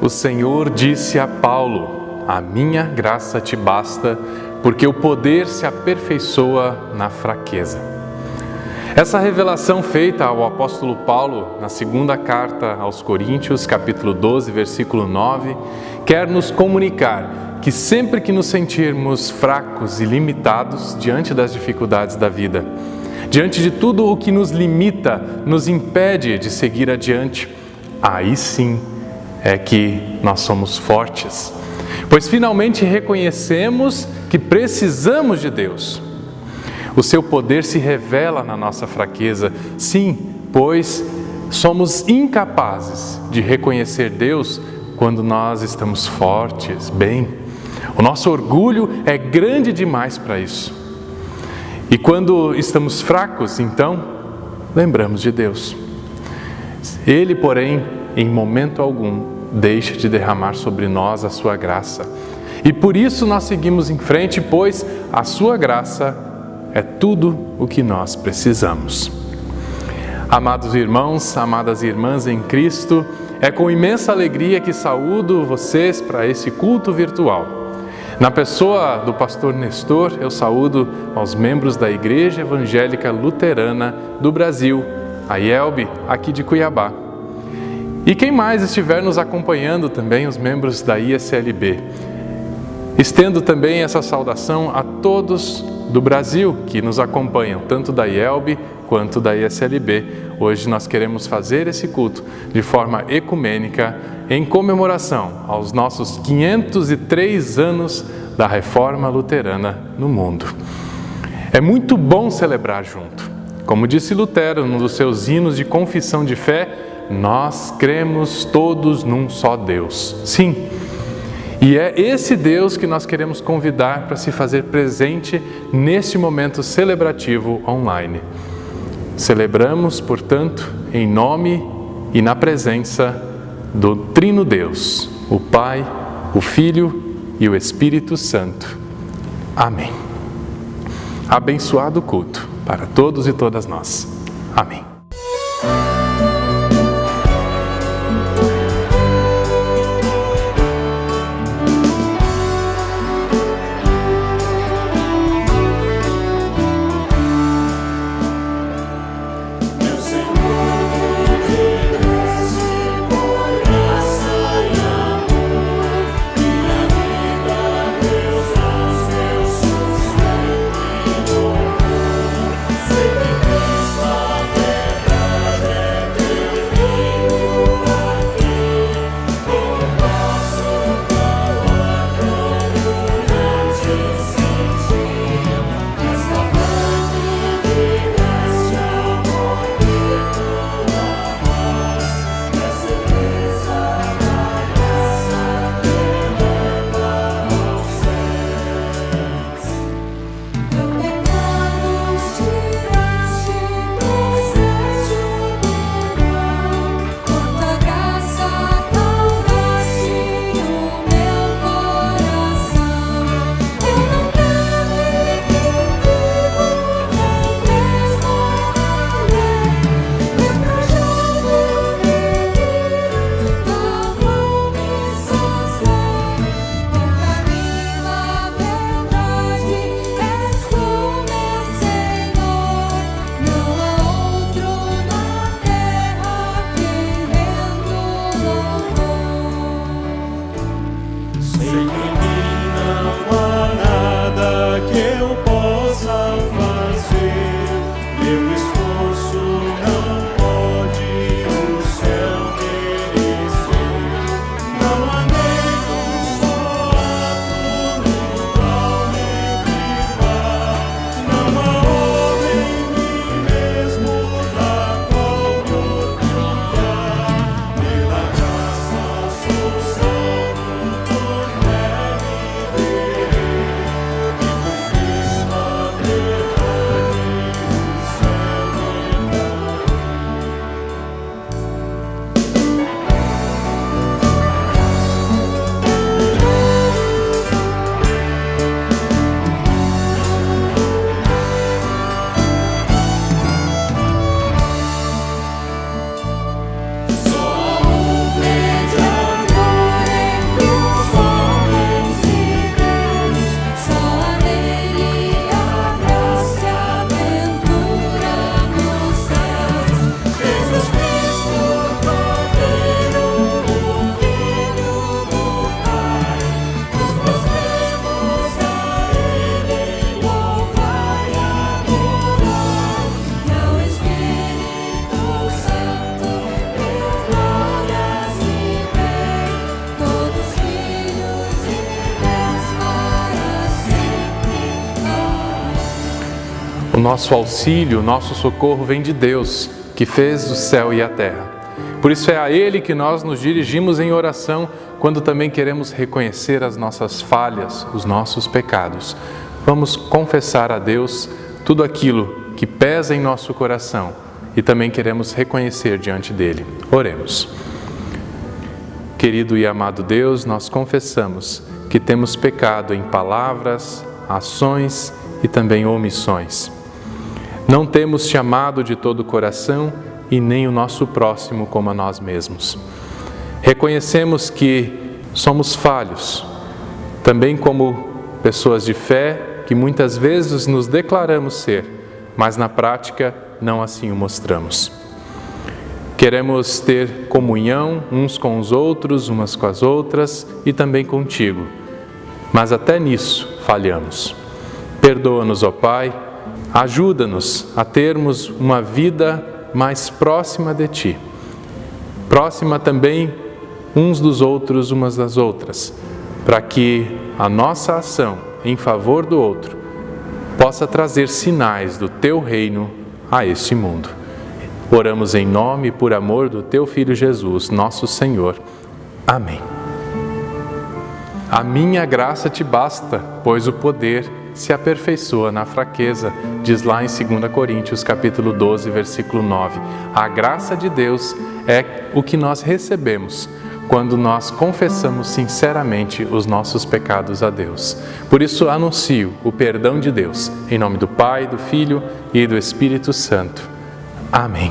o Senhor disse a Paulo: a minha graça te basta, porque o poder se aperfeiçoa na fraqueza. Essa revelação feita ao apóstolo Paulo na segunda carta aos Coríntios, capítulo 12, versículo 9, quer nos comunicar que sempre que nos sentirmos fracos e limitados diante das dificuldades da vida, diante de tudo o que nos limita, nos impede de seguir adiante, aí sim é que nós somos fortes, pois finalmente reconhecemos que precisamos de Deus. O seu poder se revela na nossa fraqueza, sim, pois somos incapazes de reconhecer Deus quando nós estamos fortes, bem. O nosso orgulho é grande demais para isso. E quando estamos fracos, então, lembramos de Deus. Ele, porém, em momento algum, deixa de derramar sobre nós a sua graça. E por isso nós seguimos em frente, pois a sua graça é tudo o que nós precisamos. Amados irmãos, amadas irmãs em Cristo, é com imensa alegria que saúdo vocês para esse culto virtual. Na pessoa do pastor Nestor, eu saúdo aos membros da Igreja Evangélica Luterana do Brasil, a IELB, aqui de Cuiabá. E quem mais estiver nos acompanhando também, os membros da ISLB. Estendo também essa saudação a todos do Brasil que nos acompanham, tanto da IELB quanto da ISLB. Hoje nós queremos fazer esse culto de forma ecumênica em comemoração aos nossos 503 anos da Reforma Luterana no mundo. É muito bom celebrar junto. Como disse Lutero num dos seus hinos de confissão de fé, nós cremos todos num só Deus. Sim. E é esse Deus que nós queremos convidar para se fazer presente neste momento celebrativo online. Celebramos, portanto, em nome e na presença do Trino Deus, o Pai, o Filho e o Espírito Santo. Amém. Abençoado culto para todos e todas nós. Amém. O nosso auxílio, o nosso socorro vem de Deus, que fez o céu e a terra. Por isso é a Ele que nós nos dirigimos em oração quando também queremos reconhecer as nossas falhas, os nossos pecados. Vamos confessar a Deus tudo aquilo que pesa em nosso coração e também queremos reconhecer diante dEle. Oremos. Querido e amado Deus, nós confessamos que temos pecado em palavras, ações e também omissões. Não temos te amado de todo o coração e nem o nosso próximo como a nós mesmos. Reconhecemos que somos falhos, também como pessoas de fé que muitas vezes nos declaramos ser, mas na prática não assim o mostramos. Queremos ter comunhão uns com os outros, umas com as outras e também contigo, mas até nisso falhamos. Perdoa-nos, ó Pai, ajuda-nos a termos uma vida mais próxima de Ti, próxima também uns dos outros, umas das outras, para que a nossa ação em favor do outro possa trazer sinais do Teu reino a este mundo. Oramos em nome e por amor do Teu Filho Jesus, nosso Senhor. Amém. A minha graça te basta, pois o poder se aperfeiçoa na fraqueza, diz lá em 2 Coríntios capítulo 12, versículo 9. A graça de Deus é o que nós recebemos quando nós confessamos sinceramente os nossos pecados a Deus. Por isso anuncio o perdão de Deus, em nome do Pai, do Filho e do Espírito Santo. Amém.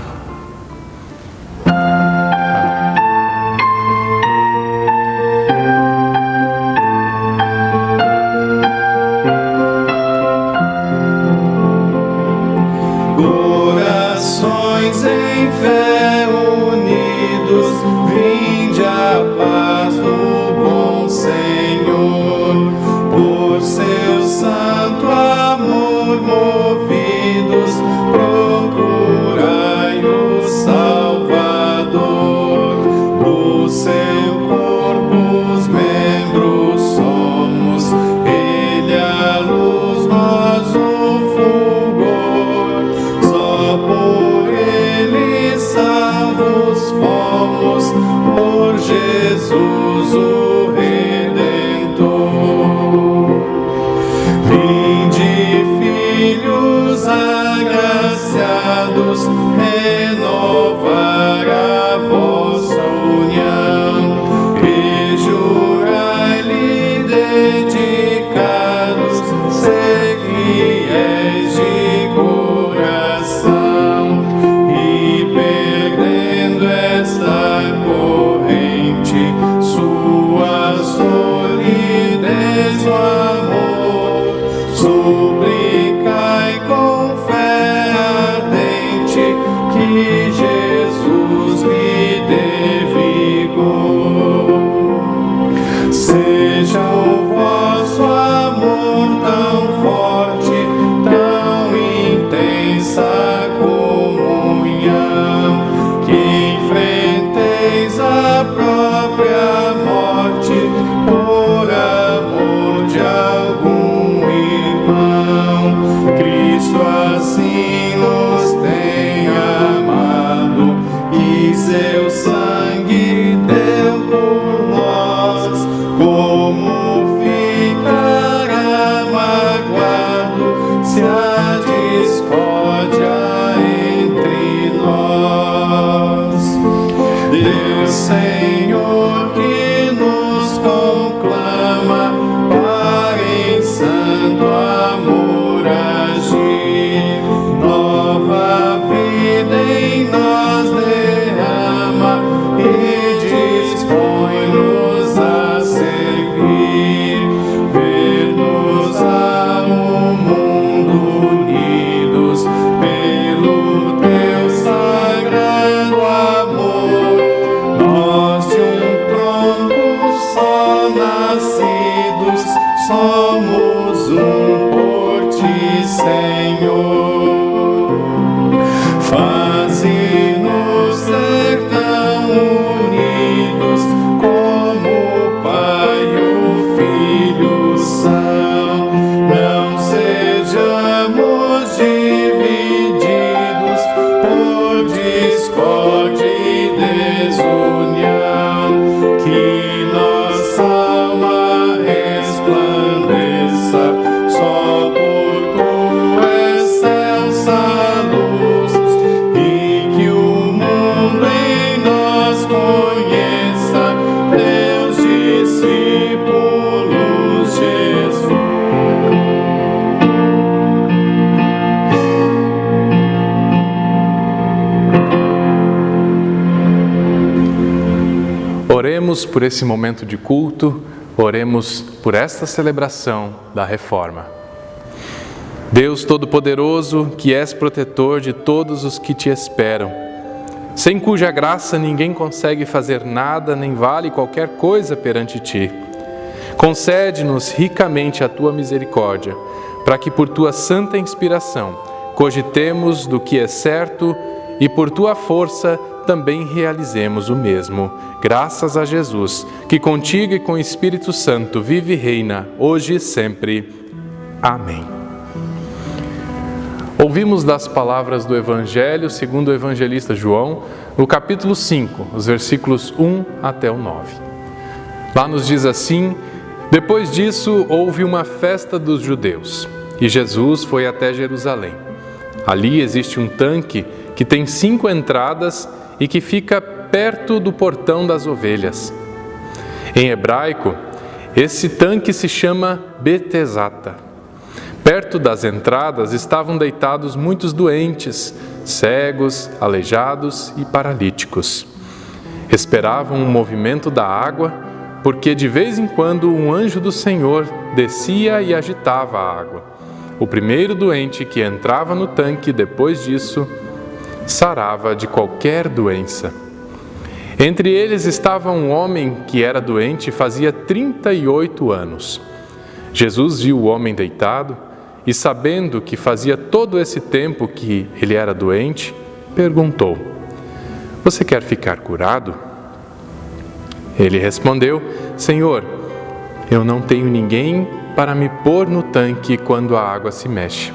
Corações em fé unidos, vinde a paz do bom Senhor. Por seu santo amor movidos, procurai o Salvador. Do seu corpo os membros somos, Ele a luz, nós o fulgor. Só por Ele salvos fomos, por Jesus o Redentor. Vinde, filhos agraciados, renovar a vossa união, e jurai-lhe dedicados, ser fiéis de coração, e perdendo esta corrente, sua solidez no amor, suplicai com fé ardente, que Jesus lhe dê vigor. Seja o vosso amor tão forte, tão intensa comunhão, que enfrenteis a própria morte por amor de algum irmão. Cristo assim nos tem amado, que seu sangue deu por nós. Como ficará magoado se a discórdia entre nós? Deus Senhor que nos conclama para em santo amor agir, nova vida em nós derrama e dispõe-nos a servir. Ver-nos ao mundo unidos pelo Teu sagrado amor, nós de um tronco só nascidos, somos um por Ti, Senhor. Faze-nos ser tão unidos como o Pai e o Filho são. Não sejamos de Oremos por esse momento de culto, oremos por esta celebração da Reforma. Deus Todo-Poderoso, que és protetor de todos os que te esperam, sem cuja graça ninguém consegue fazer nada, nem vale qualquer coisa perante ti, concede-nos ricamente a tua misericórdia, para que por tua santa inspiração cogitemos do que é certo e por tua força também realizemos o mesmo. Graças a Jesus, que contigo e com o Espírito Santo vive e reina, hoje e sempre. Amém. Ouvimos das palavras do Evangelho segundo o evangelista João, no capítulo 5, os versículos 1 até o 9. Lá nos diz assim: depois disso houve uma festa dos judeus, e Jesus foi até Jerusalém. Ali existe um tanque que tem 5 entradas e que fica perto do portão das ovelhas. Em hebraico, esse tanque se chama Betesata. Perto das entradas estavam deitados muitos doentes, cegos, aleijados e paralíticos. Esperavam o movimento da água, porque de vez em quando um anjo do Senhor descia e agitava a água. O primeiro doente que entrava no tanque depois disso sarava de qualquer doença. Entre eles estava um homem que era doente fazia 38 anos. Jesus viu o homem deitado e, sabendo que fazia todo esse tempo que ele era doente, perguntou: você quer ficar curado? Ele respondeu: Senhor, eu não tenho ninguém para me pôr no tanque quando a água se mexe.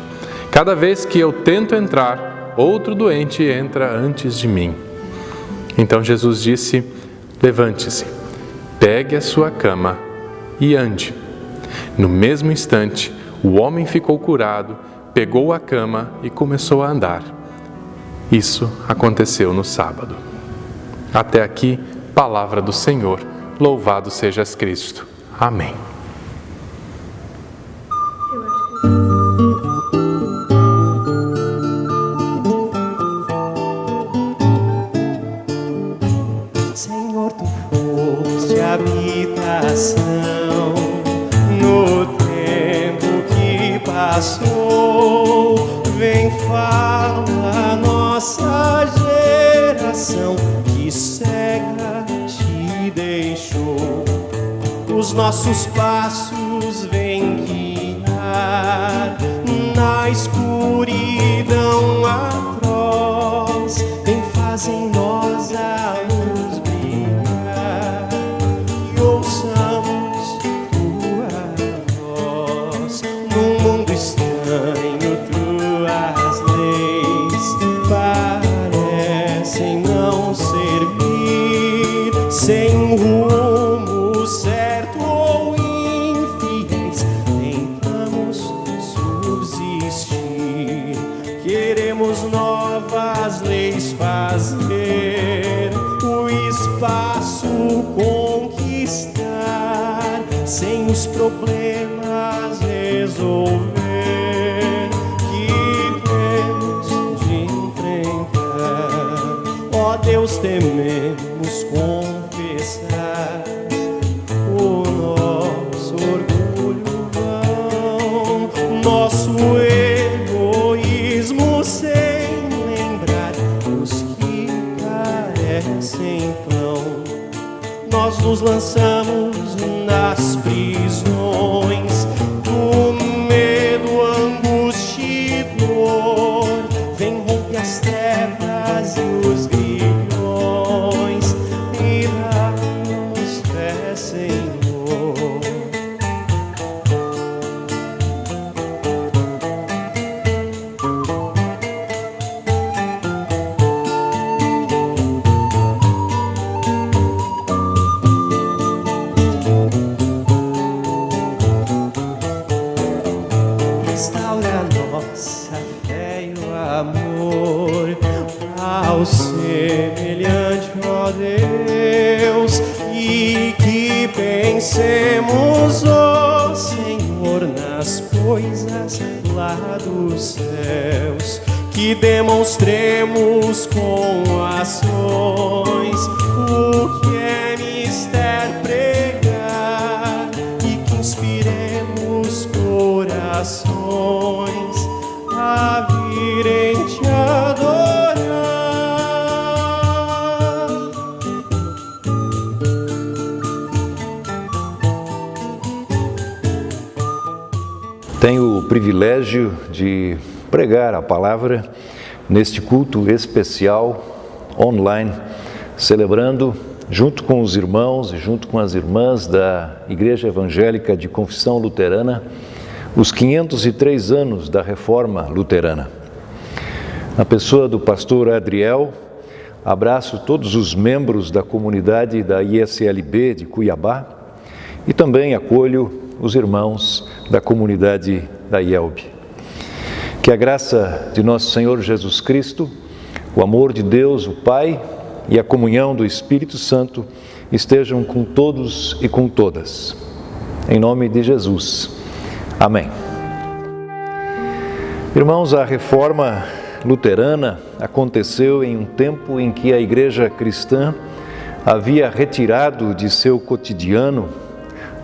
Cada vez que eu tento entrar, outro doente entra antes de mim. Então Jesus disse: levante-se, pegue a sua cama e ande. No mesmo instante, o homem ficou curado, pegou a cama e começou a andar. Isso aconteceu no sábado. Até aqui, palavra do Senhor. Louvado sejas Cristo. Amém. Senhor, tu foste a habitação no tempo que passou. Vem, fala a nossa geração que cega te deixou. Os nossos passos vêm guiar na escuridão atroz. Vem, faz em nós a luz brilhar e ouçamos tua voz. Num mundo estranho, tuas leis parecem não servir. Sem rumo certo ou infiéis, tentamos subsistir. Queremos novas leis fazer, o espaço conquistar, sem os problemas resolver. Que temos de enfrentar, ó Deus, tememos confessar o nosso orgulho vão, nosso egoísmo sem lembrar os que carecem pão. Nós nos lançamos nas prisões do medo, angústia e dor. Vem, rompe as trevas e os grilhões e dá-nos fé, Senhor. Restaura nossa fé e o amor ao semelhante, ó Deus, e que pensemos, ó Senhor, nas coisas lá dos céus. que demonstremos com ações o que é mister pregar e que inspiremos corações a virem te adorar. Tenho o privilégio de pregar a palavra neste culto especial online, celebrando junto com os irmãos e junto com as irmãs da Igreja Evangélica de Confissão Luterana os 503 anos da Reforma Luterana. Na pessoa do pastor Adriel, abraço todos os membros da comunidade da ISLB de Cuiabá e também acolho os irmãos da comunidade da IELB. Que a graça de nosso Senhor Jesus Cristo, o amor de Deus, o Pai, e a comunhão do Espírito Santo estejam com todos e com todas. Em nome de Jesus. Amém. Irmãos, a Reforma Luterana aconteceu em um tempo em que a Igreja cristã havia retirado de seu cotidiano,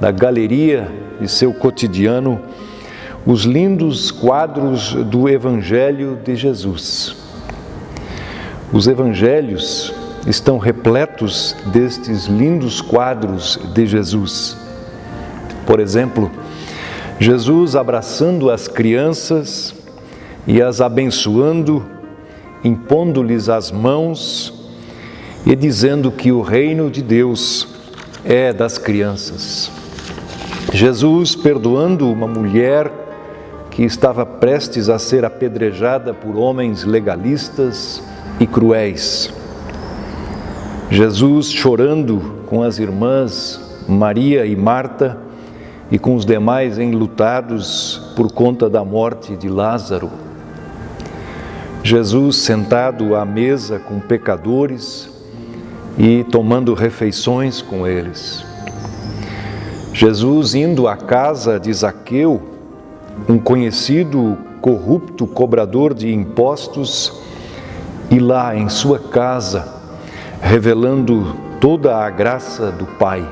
da galeria de seu cotidiano, os lindos quadros do Evangelho de Jesus. Os Evangelhos estão repletos destes lindos quadros de Jesus. Por exemplo, Jesus abraçando as crianças e as abençoando, impondo-lhes as mãos e dizendo que o reino de Deus é das crianças. Jesus perdoando uma mulher que estava prestes a ser apedrejada por homens legalistas e cruéis. Jesus chorando com as irmãs Maria e Marta e com os demais enlutados por conta da morte de Lázaro. Jesus sentado à mesa com pecadores e tomando refeições com eles. Jesus indo à casa de Zaqueu, um conhecido corrupto cobrador de impostos, e lá em sua casa, revelando toda a graça do Pai.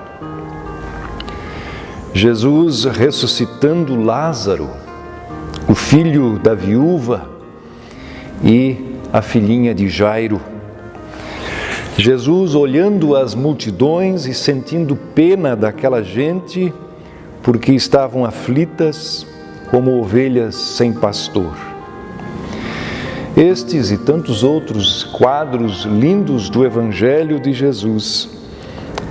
Jesus ressuscitando Lázaro, o filho da viúva e a filhinha de Jairo. Jesus olhando as multidões e sentindo pena daquela gente, porque estavam aflitas como ovelhas sem pastor. Estes e tantos outros quadros lindos do Evangelho de Jesus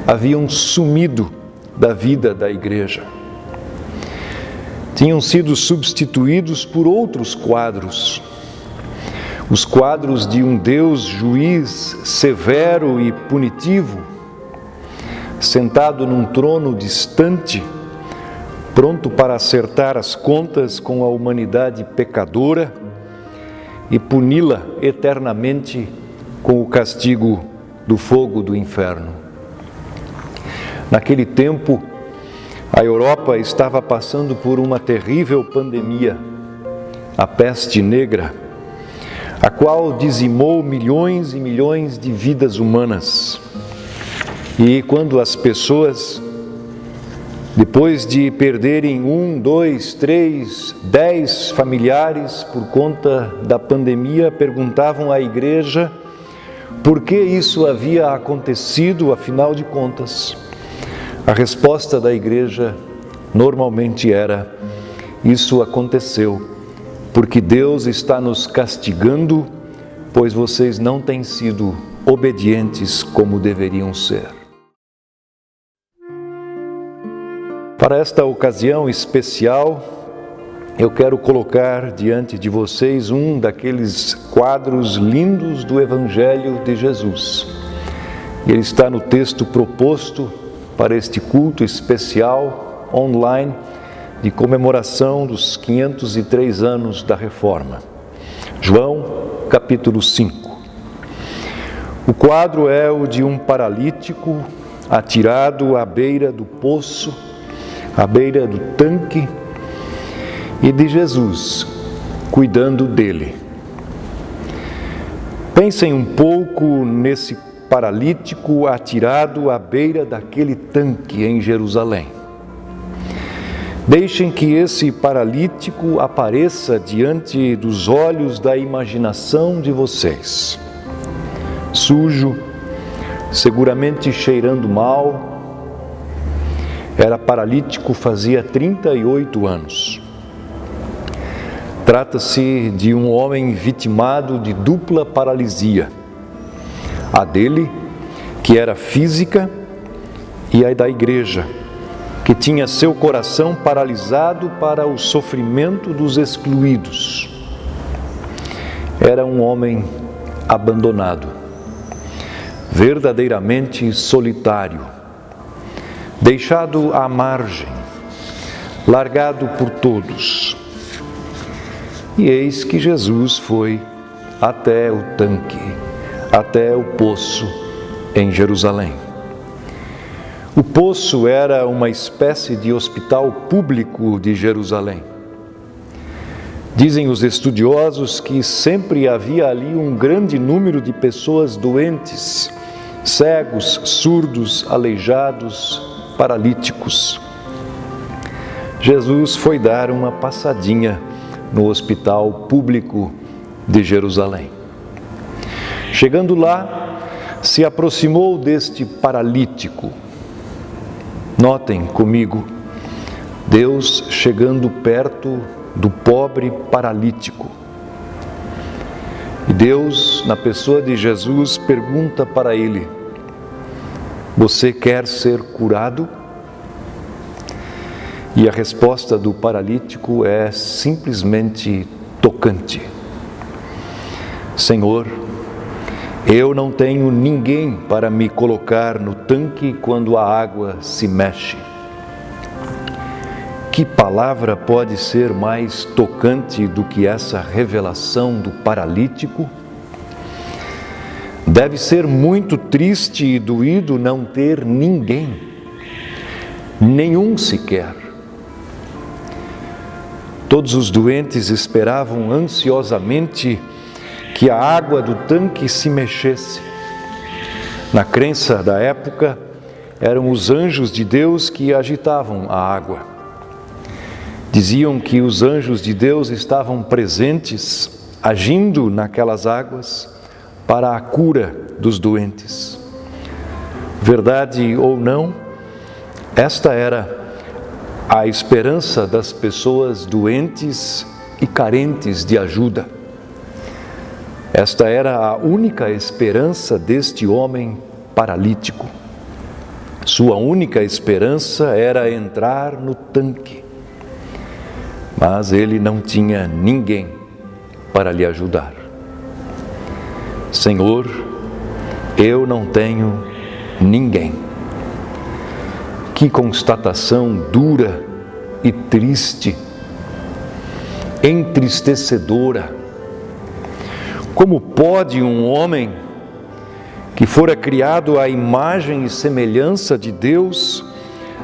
haviam sumido da vida da igreja. Tinham sido substituídos por outros quadros. Os quadros de um Deus juiz severo e punitivo, sentado num trono distante, pronto para acertar as contas com a humanidade pecadora e puni-la eternamente com o castigo do fogo do inferno. Naquele tempo, a Europa estava passando por uma terrível pandemia, a peste negra, a qual dizimou milhões e milhões de vidas humanas. E quando as pessoas, depois de perderem 1, 2, 3, 10 familiares por conta da pandemia, perguntavam à igreja por que isso havia acontecido, afinal de contas. A resposta da igreja normalmente era: isso aconteceu porque Deus está nos castigando, pois vocês não têm sido obedientes como deveriam ser. Para esta ocasião especial, eu quero colocar diante de vocês um daqueles quadros lindos do Evangelho de Jesus. Ele está no texto proposto para este culto especial online de comemoração dos 503 anos da Reforma. João, capítulo 5. O quadro é o de um paralítico atirado à beira do poço, à beira do tanque, e de Jesus cuidando dele. Pensem um pouco nesse paralítico atirado à beira daquele tanque em Jerusalém. Deixem que esse paralítico apareça diante dos olhos da imaginação de vocês. Sujo, seguramente cheirando mal, era paralítico fazia 38 anos. Trata-se de um homem vitimado de dupla paralisia. A dele, que era física, e a da igreja, que tinha seu coração paralisado para o sofrimento dos excluídos. Era um homem abandonado, verdadeiramente solitário, deixado à margem, largado por todos. E eis que Jesus foi até o tanque, até o poço em Jerusalém. O poço era uma espécie de hospital público de Jerusalém. Dizem os estudiosos que sempre havia ali um grande número de pessoas doentes, cegos, surdos, aleijados, paralíticos. Jesus foi dar uma passadinha no hospital público de Jerusalém. Chegando lá, se aproximou deste paralítico. Notem comigo, Deus chegando perto do pobre paralítico. E Deus, na pessoa de Jesus, pergunta para ele: você quer ser curado? E a resposta do paralítico é simplesmente tocante: Senhor, eu não tenho ninguém para me colocar no tanque quando a água se mexe. Que palavra pode ser mais tocante do que essa revelação do paralítico? Deve ser muito triste e doído não ter ninguém, nenhum sequer. Todos os doentes esperavam ansiosamente que a água do tanque se mexesse. Na crença da época, eram os anjos de Deus que agitavam a água. Diziam que os anjos de Deus estavam presentes, agindo naquelas águas para a cura dos doentes. Verdade ou não, esta era a esperança das pessoas doentes e carentes de ajuda. Esta era a única esperança deste homem paralítico. Sua única esperança era entrar no tanque. Mas ele não tinha ninguém para lhe ajudar. Senhor, eu não tenho ninguém. Que constatação dura e triste, entristecedora. Como pode um homem que fora criado à imagem e semelhança de Deus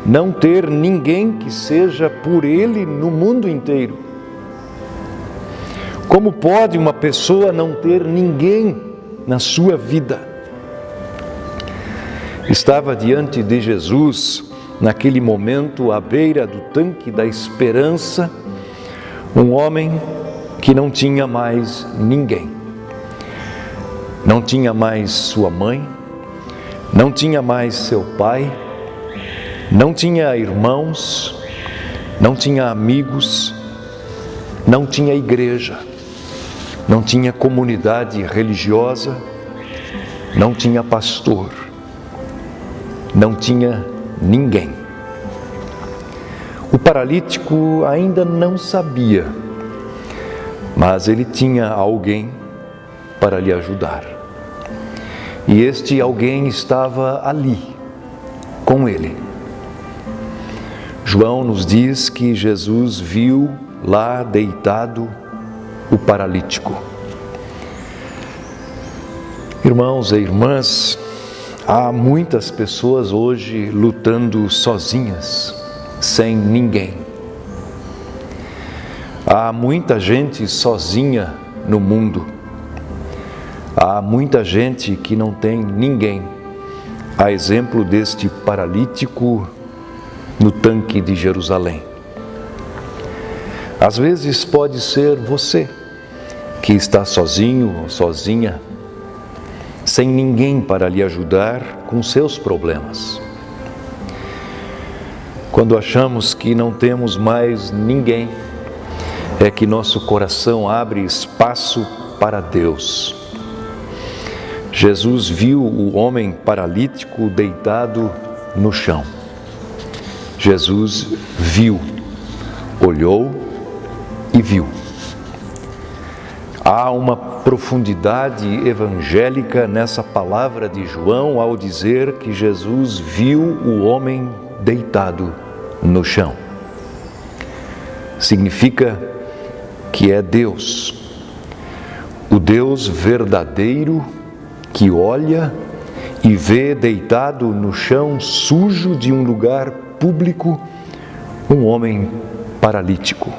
não ter ninguém que seja por ele no mundo inteiro? Como pode uma pessoa não ter ninguém na sua vida? Estava diante de Jesus, naquele momento, à beira do tanque da esperança, um homem que não tinha mais ninguém. Não tinha mais sua mãe, não tinha mais seu pai, não tinha irmãos, não tinha amigos, não tinha igreja, não tinha comunidade religiosa, não tinha pastor, não tinha ninguém. O paralítico ainda não sabia, mas ele tinha alguém para lhe ajudar. E este alguém estava ali, com ele. João nos diz que Jesus viu lá deitado o paralítico. Irmãos e irmãs, há muitas pessoas hoje lutando sozinhas, sem ninguém. Há muita gente sozinha no mundo. Há muita gente que não tem ninguém, a exemplo deste paralítico no tanque de Jerusalém. Às vezes pode ser você que está sozinho ou sozinha, sem ninguém para lhe ajudar com seus problemas. Quando achamos que não temos mais ninguém, é que nosso coração abre espaço para Deus. Jesus viu o homem paralítico deitado no chão. Jesus viu, olhou e viu. Há uma profundidade evangélica nessa palavra de João ao dizer que Jesus viu o homem deitado no chão. Significa que é Deus, o Deus verdadeiro que olha e vê deitado no chão sujo de um lugar público um homem paralítico.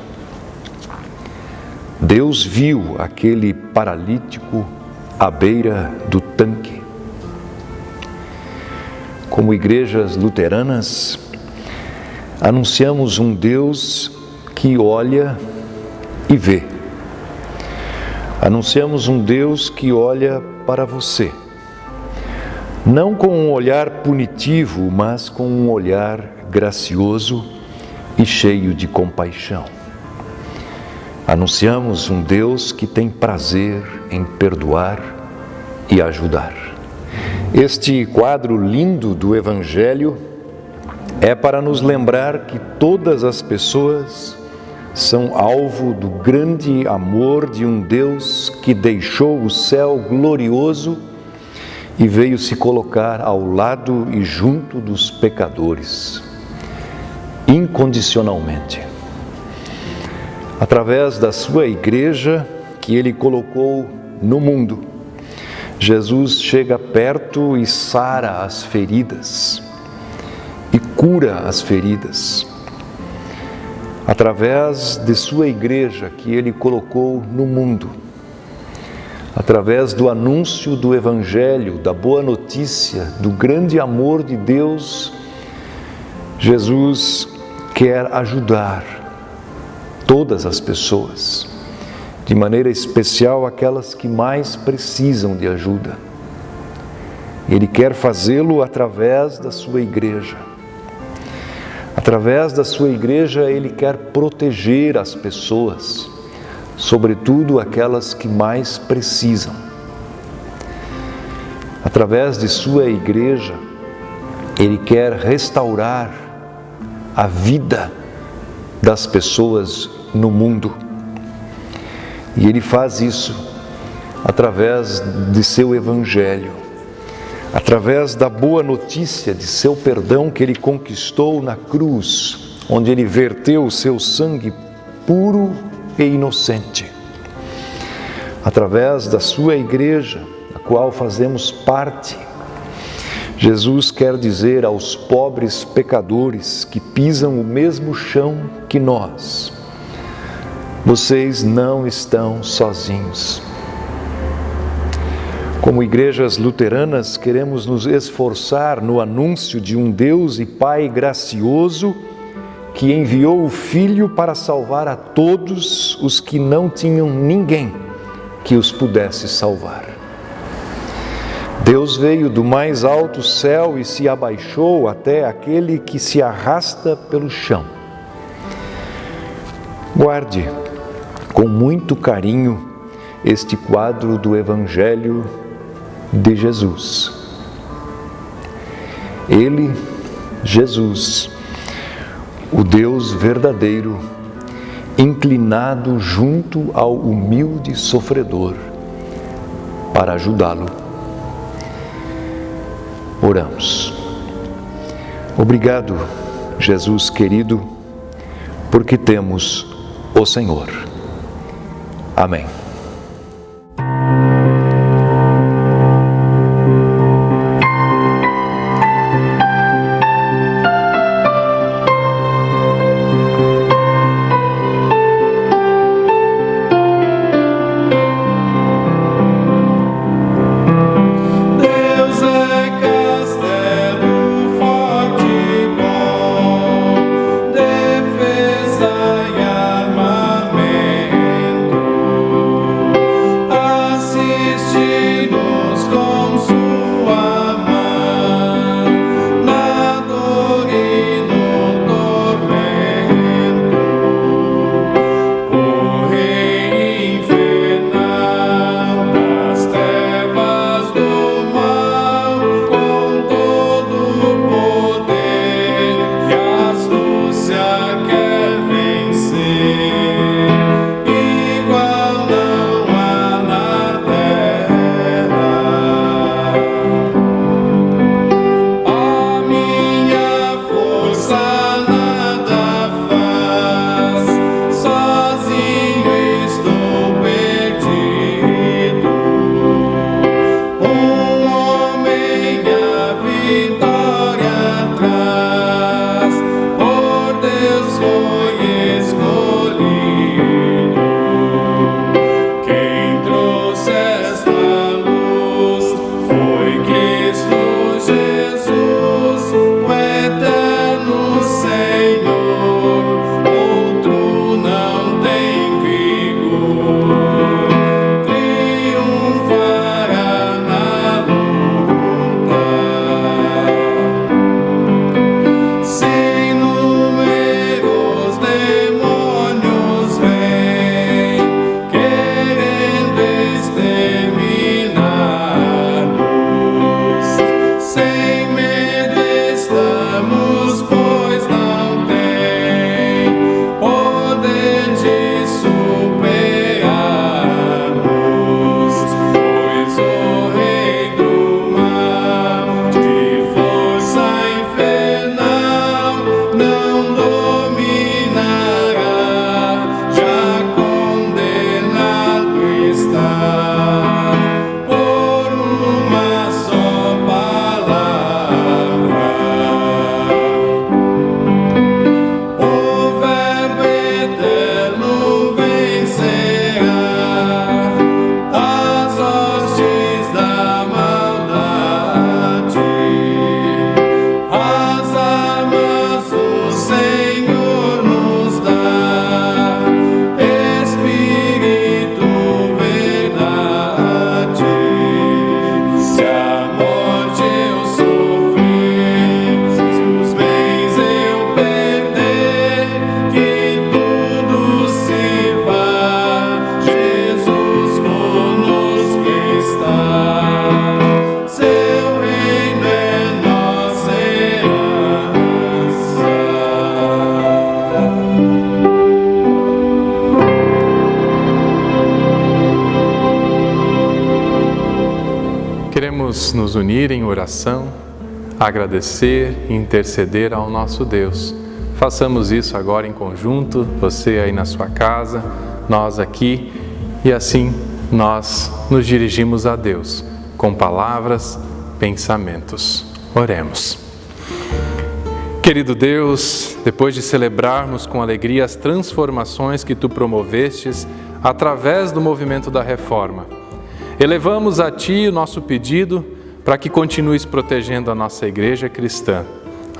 Deus viu aquele paralítico à beira do tanque. Como igrejas luteranas, anunciamos um Deus que olha e vê. Anunciamos um Deus que olha para você, não com um olhar punitivo, mas com um olhar gracioso e cheio de compaixão. Anunciamos um Deus que tem prazer em perdoar e ajudar. Este quadro lindo do Evangelho é para nos lembrar que todas as pessoas são alvo do grande amor de um Deus que deixou o céu glorioso e veio se colocar ao lado e junto dos pecadores, incondicionalmente. Através da sua igreja que Ele colocou no mundo, Jesus chega perto e sara as feridas e cura as feridas. Através de sua igreja que Ele colocou no mundo, através do anúncio do Evangelho, da boa notícia, do grande amor de Deus, Jesus quer ajudar todas as pessoas, de maneira especial aquelas que mais precisam de ajuda. Ele quer fazê-lo através da sua igreja. Através da sua igreja, Ele quer proteger as pessoas, sobretudo aquelas que mais precisam. Através de sua igreja, Ele quer restaurar a vida das pessoas no mundo. E Ele faz isso através de seu Evangelho, através da boa notícia de seu perdão que Ele conquistou na cruz, onde Ele verteu o seu sangue puro e inocente. Através da sua igreja, da qual fazemos parte, Jesus quer dizer aos pobres pecadores que pisam o mesmo chão que nós: vocês não estão sozinhos. Como igrejas luteranas, queremos nos esforçar no anúncio de um Deus e Pai gracioso que enviou o Filho para salvar a todos os que não tinham ninguém que os pudesse salvar. Deus veio do mais alto céu e se abaixou até aquele que se arrasta pelo chão. Guarde com muito carinho este quadro do Evangelho de Jesus. Ele, Jesus, o Deus verdadeiro, inclinado junto ao humilde sofredor para ajudá-lo. Oramos. Obrigado, Jesus querido, porque temos o Senhor. Amém. Queremos nos unir em oração, agradecer e interceder ao nosso Deus. Façamos isso agora em conjunto, você aí na sua casa, nós aqui, e assim nós nos dirigimos a Deus com palavras, pensamentos. Oremos. Querido Deus, depois de celebrarmos com alegria as transformações que Tu promovestes através do movimento da Reforma, elevamos a Ti o nosso pedido para que continues protegendo a nossa igreja cristã,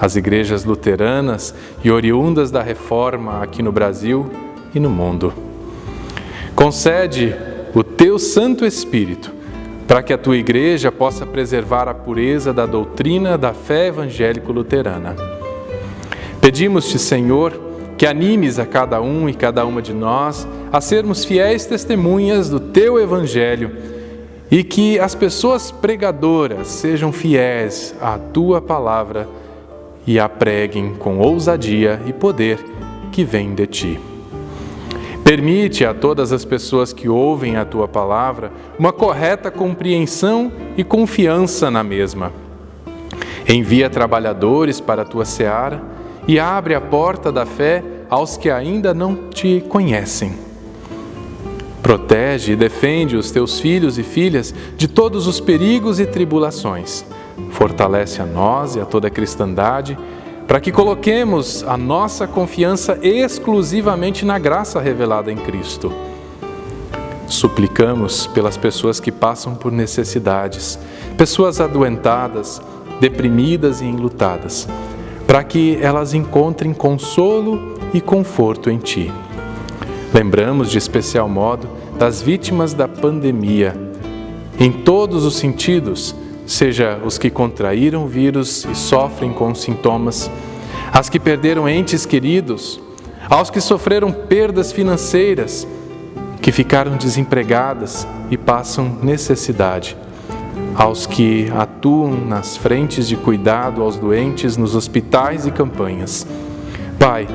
as igrejas luteranas e oriundas da Reforma aqui no Brasil e no mundo. Concede o Teu Santo Espírito para que a Tua igreja possa preservar a pureza da doutrina da fé evangélico-luterana. Pedimos-te, Senhor, que animes a cada um e cada uma de nós a sermos fiéis testemunhas do Teu Evangelho e que as pessoas pregadoras sejam fiéis à Tua palavra e a preguem com ousadia e poder que vem de Ti. Permite a todas as pessoas que ouvem a Tua palavra uma correta compreensão e confiança na mesma. Envia trabalhadores para a Tua seara e abre a porta da fé aos que ainda não Te conhecem. Protege e defende os Teus filhos e filhas de todos os perigos e tribulações. Fortalece a nós e a toda a cristandade para que coloquemos a nossa confiança exclusivamente na graça revelada em Cristo. Suplicamos pelas pessoas que passam por necessidades, pessoas adoentadas, deprimidas e enlutadas, para que elas encontrem consolo e conforto em Ti. Lembramos de especial modo das vítimas da pandemia, em todos os sentidos, seja os que contraíram o vírus e sofrem com os sintomas, as que perderam entes queridos, aos que sofreram perdas financeiras, que ficaram desempregadas e passam necessidade, aos que atuam nas frentes de cuidado aos doentes nos hospitais e campanhas. Pai,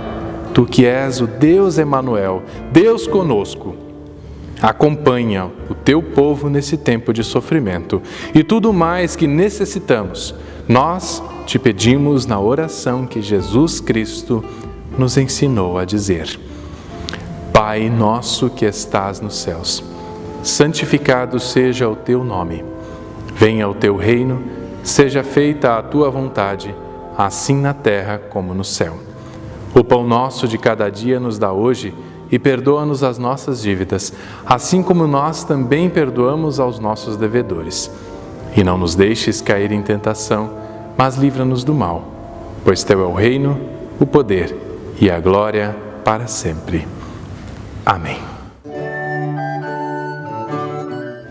Tu que és o Deus Emanuel, Deus conosco, acompanha o Teu povo nesse tempo de sofrimento e tudo mais que necessitamos, nós Te pedimos na oração que Jesus Cristo nos ensinou a dizer. Pai nosso que estás nos céus, santificado seja o Teu nome. Venha o Teu reino, seja feita a Tua vontade, assim na terra como no céu. O pão nosso de cada dia nos dá hoje e perdoa-nos as nossas dívidas, assim como nós também perdoamos aos nossos devedores. E não nos deixes cair em tentação, mas livra-nos do mal, pois Teu é o reino, o poder e a glória para sempre. Amém.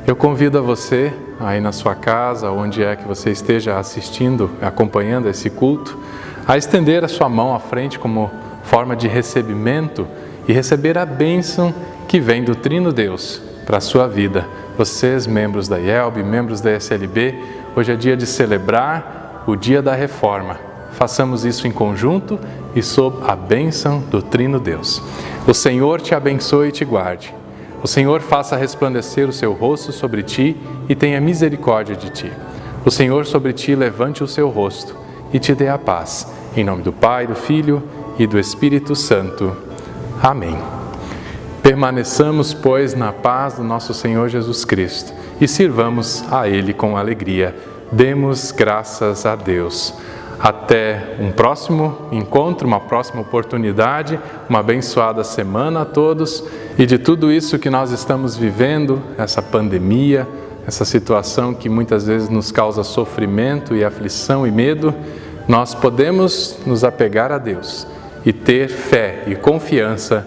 Eu convido a você, aí na sua casa, onde é que você esteja assistindo, acompanhando esse culto, a estender a sua mão à frente como forma de recebimento e receber a bênção que vem do Trino Deus para a sua vida. Vocês, membros da IELB, membros da SLB, hoje é dia de celebrar o dia da Reforma. Façamos isso em conjunto e sob a bênção do Trino Deus. O Senhor te abençoe e te guarde. O Senhor faça resplandecer o seu rosto sobre ti e tenha misericórdia de ti. O Senhor sobre ti levante o seu rosto e te dê a paz. Em nome do Pai, do Filho e do Espírito Santo. Amém. Permaneçamos, pois, na paz do nosso Senhor Jesus Cristo e sirvamos a Ele com alegria. Demos graças a Deus. Até um próximo encontro, uma próxima oportunidade, uma abençoada semana a todos e de tudo isso que nós estamos vivendo, essa pandemia, essa situação que muitas vezes nos causa sofrimento e aflição e medo, nós podemos nos apegar a Deus e ter fé e confiança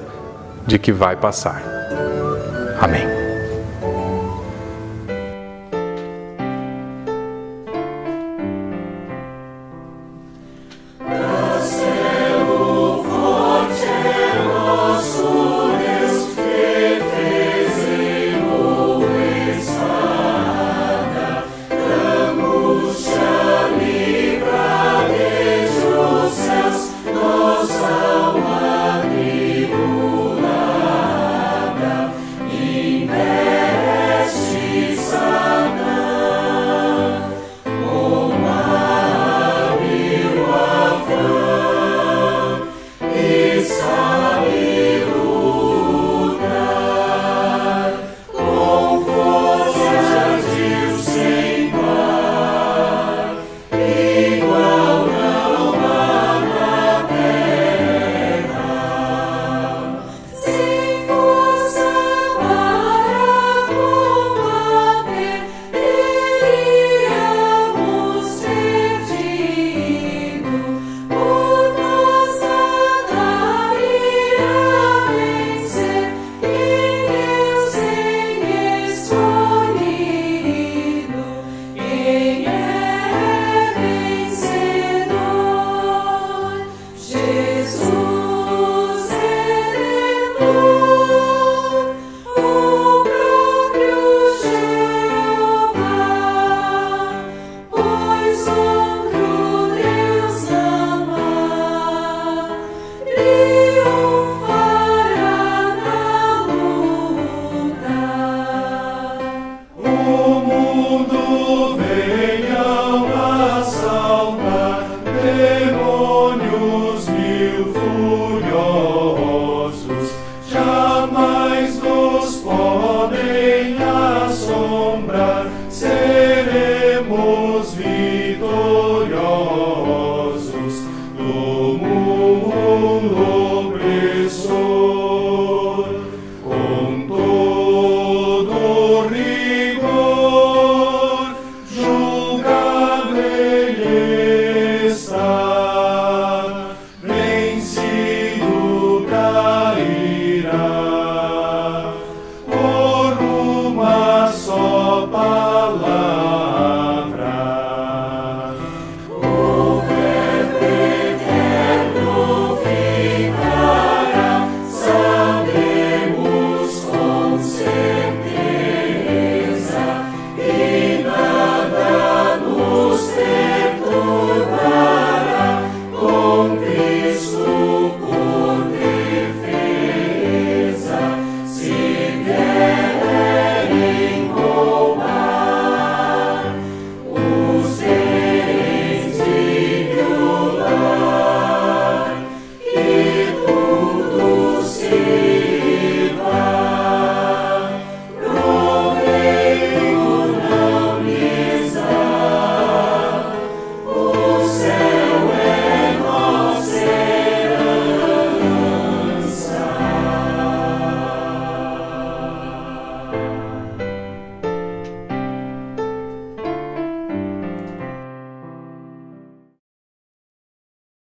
de que vai passar. Amém.